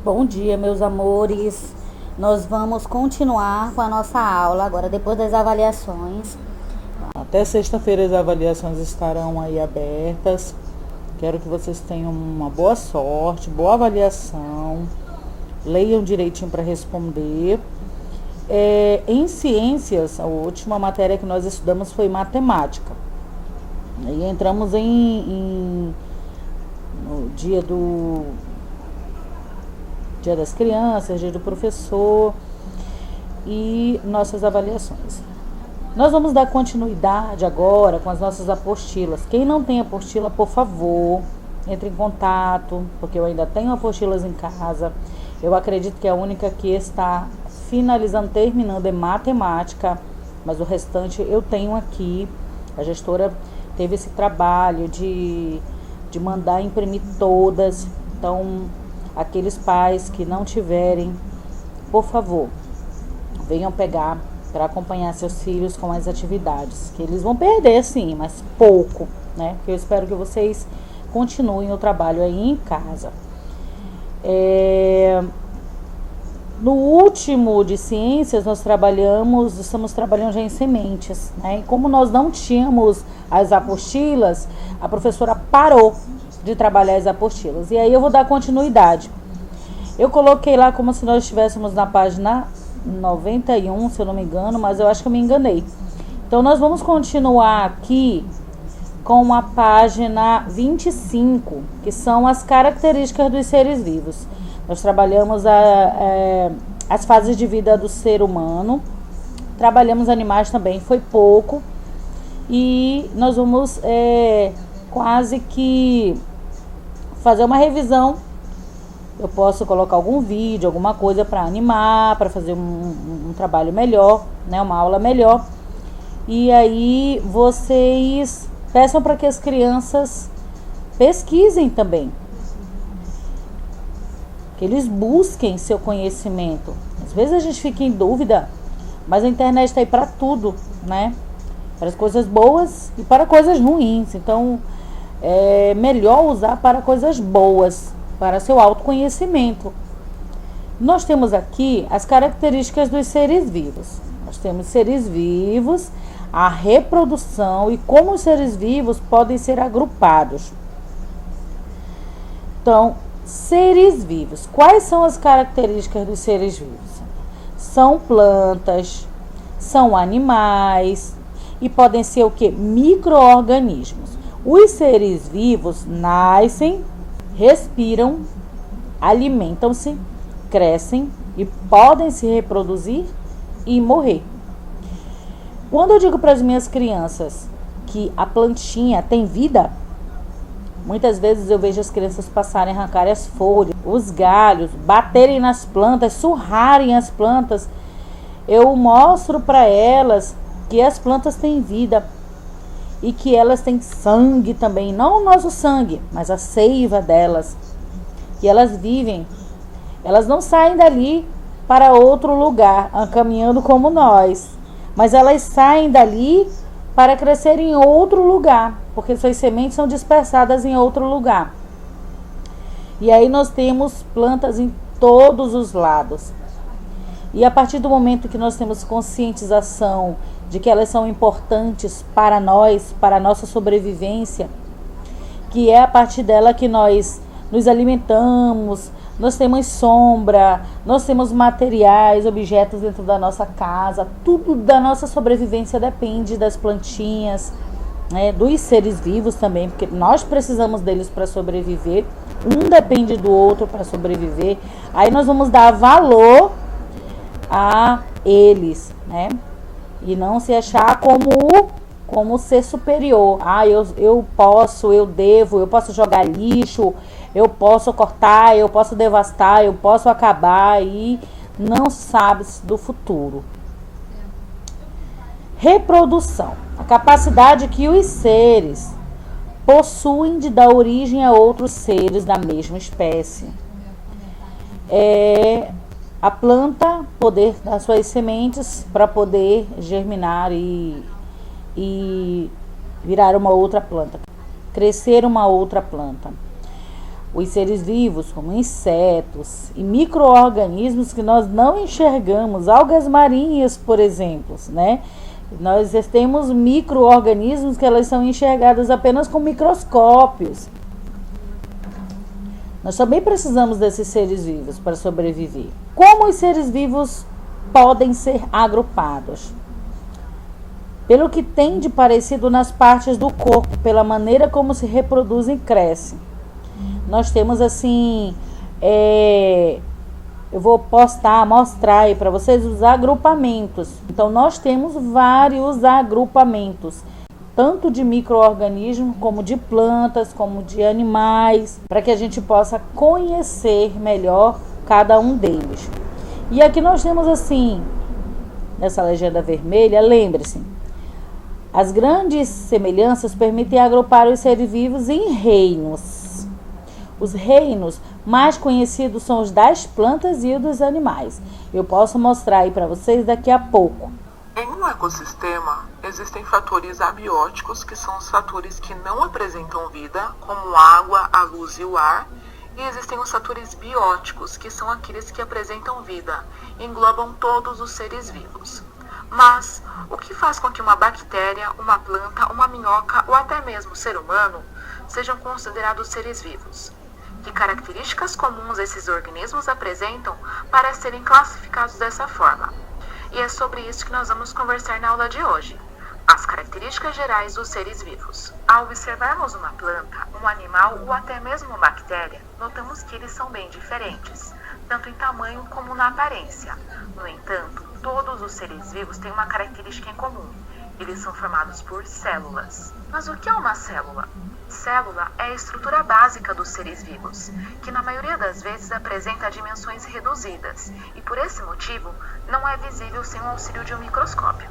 Bom dia, meus amores. Nós vamos continuar com a nossa aula agora, depois das avaliações. Até sexta-feira as avaliações estarão aí abertas. Quero que vocês tenham uma boa sorte, boa avaliação. Leiam direitinho para responder. Em ciências, a última matéria que nós estudamos foi matemática. Aí entramos no Dia das Crianças, Dia do Professor e nossas avaliações. Nós vamos dar continuidade agora com as nossas apostilas. Quem não tem apostila, por favor, entre em contato, porque eu ainda tenho apostilas em casa. Eu acredito que a única que está terminando é matemática, mas o restante eu tenho aqui. A gestora teve esse trabalho de mandar imprimir todas. Então, aqueles pais que não tiverem, por favor, venham pegar para acompanhar seus filhos com as atividades, que eles vão perder sim, mas pouco, né? Porque eu espero que vocês continuem o trabalho aí em casa. No último de ciências, estamos trabalhando já em sementes, né? E como nós não tínhamos as apostilas, a professora parou de trabalhar as apostilas. E aí eu vou dar continuidade. Eu coloquei lá como se nós estivéssemos na página 91, se eu não me engano, mas eu acho que eu me enganei. Então nós vamos continuar aqui com a página 25, que são as características dos seres vivos. Nós trabalhamos as fases de vida do ser humano, trabalhamos animais também, foi pouco, e nós vamos quase que fazer uma revisão. Eu posso colocar algum vídeo, alguma coisa para animar, para fazer um trabalho melhor, né, uma aula melhor. E aí vocês peçam para que as crianças pesquisem também, que eles busquem seu conhecimento. Às vezes a gente fica em dúvida, mas a internet está aí para tudo, né? Para as coisas boas e para coisas ruins. Então, é melhor usar para coisas boas, para seu autoconhecimento. Nós temos aqui as características dos seres vivos. Nós temos seres vivos, a reprodução e como os seres vivos podem ser agrupados. Então, seres vivos. Quais são as características dos seres vivos? São plantas, são animais e podem ser o quê? Micro-organismos. Os seres vivos nascem, respiram, alimentam-se, crescem e podem se reproduzir e morrer. Quando eu digo para as minhas crianças que a plantinha tem vida, muitas vezes eu vejo as crianças passarem, arrancarem as folhas, os galhos, baterem nas plantas, surrarem as plantas. Eu mostro para elas que as plantas têm vida e que elas têm sangue também, não o nosso sangue, mas a seiva delas. E elas vivem, elas não saem dali para outro lugar, caminhando como nós, mas elas saem dali para crescer em outro lugar, porque suas sementes são dispersadas em outro lugar. E aí nós temos plantas em todos os lados. E a partir do momento que nós temos conscientização de que elas são importantes para nós, para a nossa sobrevivência, que é a partir dela que nós nos alimentamos, nós temos sombra, nós temos materiais, objetos dentro da nossa casa, tudo da nossa sobrevivência depende das plantinhas, né, dos seres vivos também, porque nós precisamos deles para sobreviver, um depende do outro para sobreviver. Aí nós vamos dar valor a eles, né? E não se achar como ser superior. Eu posso, eu devo, eu posso jogar lixo, eu posso cortar, eu posso devastar, eu posso acabar, e não sabe do futuro. Reprodução. A capacidade que os seres possuem de dar origem a outros seres da mesma espécie. A planta poder dar suas sementes para poder germinar e virar uma outra planta, crescer uma outra planta. Os seres vivos, como insetos e micro-organismos que nós não enxergamos, algas marinhas, por exemplo, né? Nós temos micro-organismos que elas são enxergadas apenas com microscópios. Nós também precisamos desses seres vivos para sobreviver. Como os seres vivos podem ser agrupados? Pelo que tem de parecido nas partes do corpo, pela maneira como se reproduzem e crescem. Nós temos assim, eu vou mostrar aí para vocês os agrupamentos. Então, nós temos vários agrupamentos, tanto de micro-organismos, como de plantas, como de animais, para que a gente possa conhecer melhor cada um deles. E aqui nós temos assim, nessa legenda vermelha, lembre-se, as grandes semelhanças permitem agrupar os seres vivos em reinos. Os reinos mais conhecidos são os das plantas e os dos animais. Eu posso mostrar aí para vocês daqui a pouco. Em um ecossistema, existem fatores abióticos, que são os fatores que não apresentam vida, como a água, a luz e o ar. E existem os fatores bióticos, que são aqueles que apresentam vida, e englobam todos os seres vivos. Mas o que faz com que uma bactéria, uma planta, uma minhoca ou até mesmo o ser humano sejam considerados seres vivos? Que características comuns esses organismos apresentam para serem classificados dessa forma? E é sobre isso que nós vamos conversar na aula de hoje. As características gerais dos seres vivos. Ao observarmos uma planta, um animal ou até mesmo uma bactéria, notamos que eles são bem diferentes, tanto em tamanho como na aparência. No entanto, todos os seres vivos têm uma característica em comum. Eles são formados por células. Mas o que é uma célula? Célula é a estrutura básica dos seres vivos, que na maioria das vezes apresenta dimensões reduzidas e, por esse motivo, não é visível sem o auxílio de um microscópio.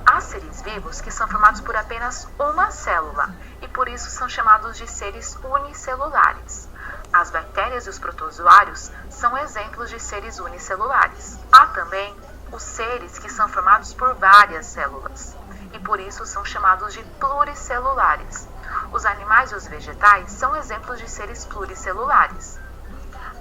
Há seres vivos que são formados por apenas uma célula e por isso são chamados de seres unicelulares. As bactérias e os protozoários são exemplos de seres unicelulares. Há também os seres que são formados por várias células e por isso são chamados de pluricelulares. Os animais e os vegetais são exemplos de seres pluricelulares.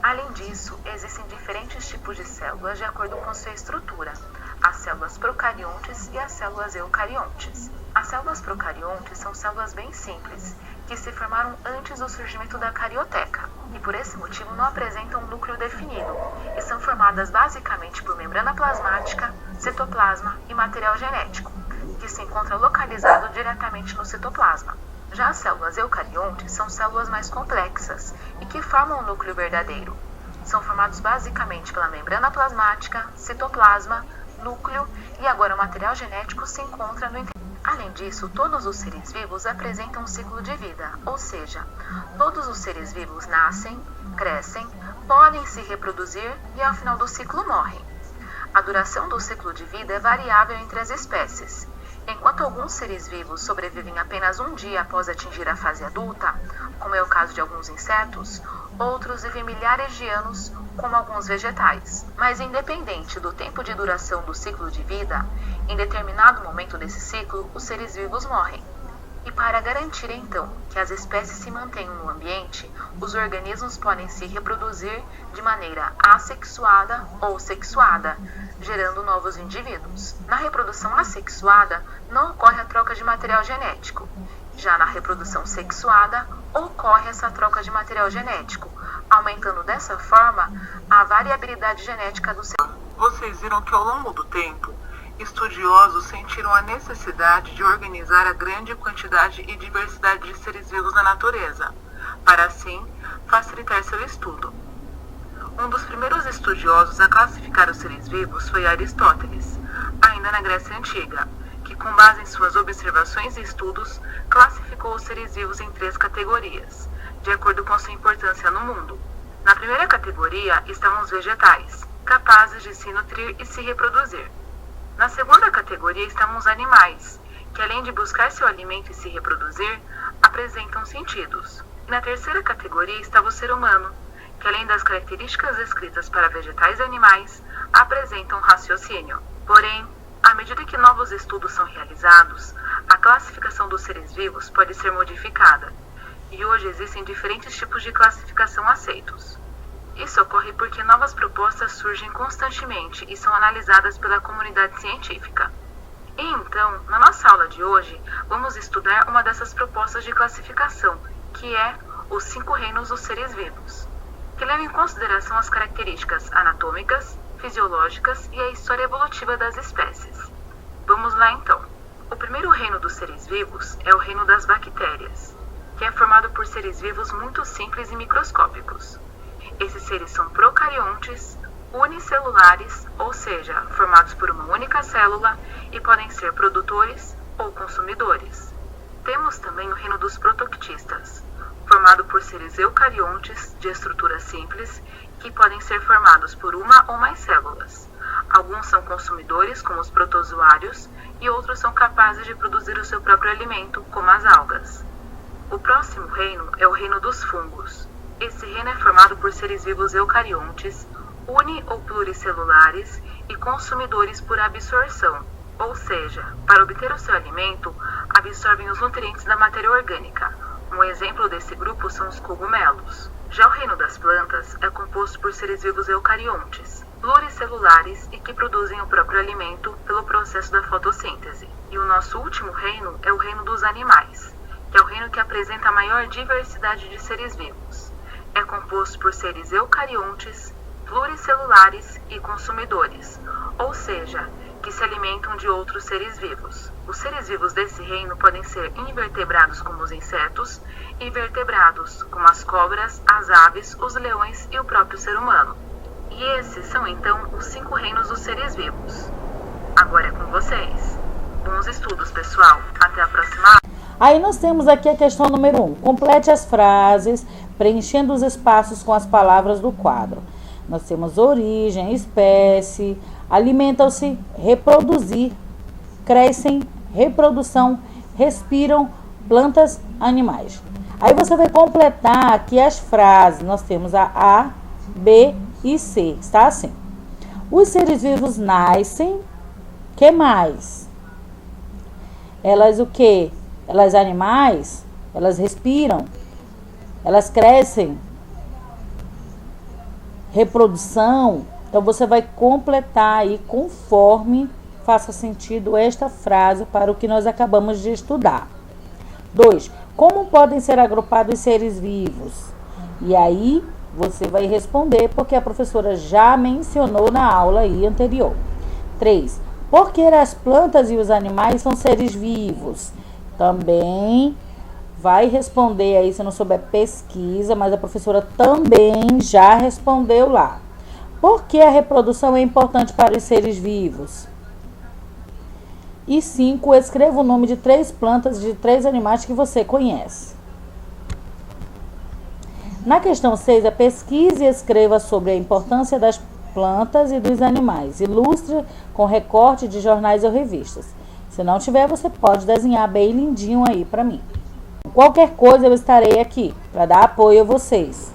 Além disso, existem diferentes tipos de células de acordo com sua estrutura. As células procariontes e as células eucariontes. As células procariontes são células bem simples, que se formaram antes do surgimento da carioteca, e por esse motivo não apresentam um núcleo definido, e são formadas basicamente por membrana plasmática, citoplasma e material genético, que se encontra localizado diretamente no citoplasma. Já as células eucariontes são células mais complexas e que formam o núcleo verdadeiro. São formados basicamente pela membrana plasmática, citoplasma, núcleo e agora o material genético se encontra no interior. Além disso, todos os seres vivos apresentam um ciclo de vida, ou seja, todos os seres vivos nascem, crescem, podem se reproduzir e ao final do ciclo morrem. A duração do ciclo de vida é variável entre as espécies. Enquanto alguns seres vivos sobrevivem apenas um dia após atingir a fase adulta, como é o caso de alguns insetos, outros vivem milhares de anos, como alguns vegetais. Mas independente do tempo de duração do ciclo de vida, em determinado momento desse ciclo, os seres vivos morrem. E para garantir então que as espécies se mantenham no ambiente, os organismos podem se reproduzir de maneira assexuada ou sexuada, gerando novos indivíduos. Na reprodução assexuada, não ocorre a troca de material genético. Já na reprodução sexuada, ocorre essa troca de material genético, aumentando dessa forma a variabilidade genética do ser. Vocês viram que ao longo do tempo, estudiosos sentiram a necessidade de organizar a grande quantidade e diversidade de seres vivos na natureza, para assim facilitar seu estudo. Um dos primeiros estudiosos a classificar os seres vivos foi Aristóteles, ainda na Grécia Antiga, que com base em suas observações e estudos, classificou os seres vivos em 3 categorias, de acordo com sua importância no mundo. Na primeira categoria estão os vegetais, capazes de se nutrir e se reproduzir. Na segunda categoria estão os animais, que além de buscar seu alimento e se reproduzir, apresentam sentidos. E na terceira categoria está o ser humano, que além das características descritas para vegetais e animais, apresentam raciocínio. Porém, à medida que novos estudos são realizados, a classificação dos seres vivos pode ser modificada, e hoje existem diferentes tipos de classificação aceitos. Isso ocorre porque novas propostas surgem constantemente e são analisadas pela comunidade científica. E então, na nossa aula de hoje, vamos estudar uma dessas propostas de classificação, que é os 5 reinos dos seres vivos, que leva em consideração as características anatômicas, fisiológicas e a história evolutiva das espécies. Vamos lá então. O primeiro reino dos seres vivos é o reino das bactérias, que é formado por seres vivos muito simples e microscópicos. Esses seres são procariontes, unicelulares, ou seja, formados por uma única célula e podem ser produtores ou consumidores. Temos também o reino dos protoctistas, formado por seres eucariontes de estrutura simples que podem ser formados por uma ou mais células. Alguns são consumidores, como os protozoários, e outros são capazes de produzir o seu próprio alimento, como as algas. O próximo reino é o reino dos fungos. Esse reino é formado por seres vivos eucariontes, uni- ou pluricelulares e consumidores por absorção, ou seja, para obter o seu alimento, absorvem os nutrientes da matéria orgânica. Um exemplo desse grupo são os cogumelos. Já o reino das plantas é composto por seres vivos eucariontes, pluricelulares e que produzem o próprio alimento pelo processo da fotossíntese. E o nosso último reino é o reino dos animais, que é o reino que apresenta a maior diversidade de seres vivos. É composto por seres eucariontes, pluricelulares e consumidores, ou seja, que se alimentam de outros seres vivos. Os seres vivos desse reino podem ser invertebrados, como os insetos, e vertebrados, como as cobras, as aves, os leões e o próprio ser humano. E esses são então os 5 reinos dos seres vivos. Agora é com vocês. Bons estudos, pessoal. Até a próxima aula. Aí nós temos aqui a questão número 1. Complete as frases, preenchendo os espaços com as palavras do quadro. Nós temos origem, espécie, alimentam-se, reproduzir, crescem, reprodução, respiram, plantas, animais. Aí você vai completar aqui as frases. Nós temos a, B e C. Está assim. Os seres vivos nascem. Que mais? Elas o quê? Elas animais? Elas respiram? Elas crescem? Reprodução? Então, você vai completar aí conforme faça sentido esta frase para o que nós acabamos de estudar. 2. Como podem ser agrupados os seres vivos? E aí, você vai responder porque a professora já mencionou na aula aí anterior. 3. Por que as plantas e os animais são seres vivos? Também vai responder aí, se não souber pesquisa, mas a professora também já respondeu lá. Por que a reprodução é importante para os seres vivos? E 5, escreva o nome de 3 plantas e de 3 animais que você conhece. Na questão 6, pesquise e escreva sobre a importância das plantas e dos animais. Ilustre com recorte de jornais ou revistas. Se não tiver, você pode desenhar bem lindinho aí para mim. Qualquer coisa eu estarei aqui para dar apoio a vocês.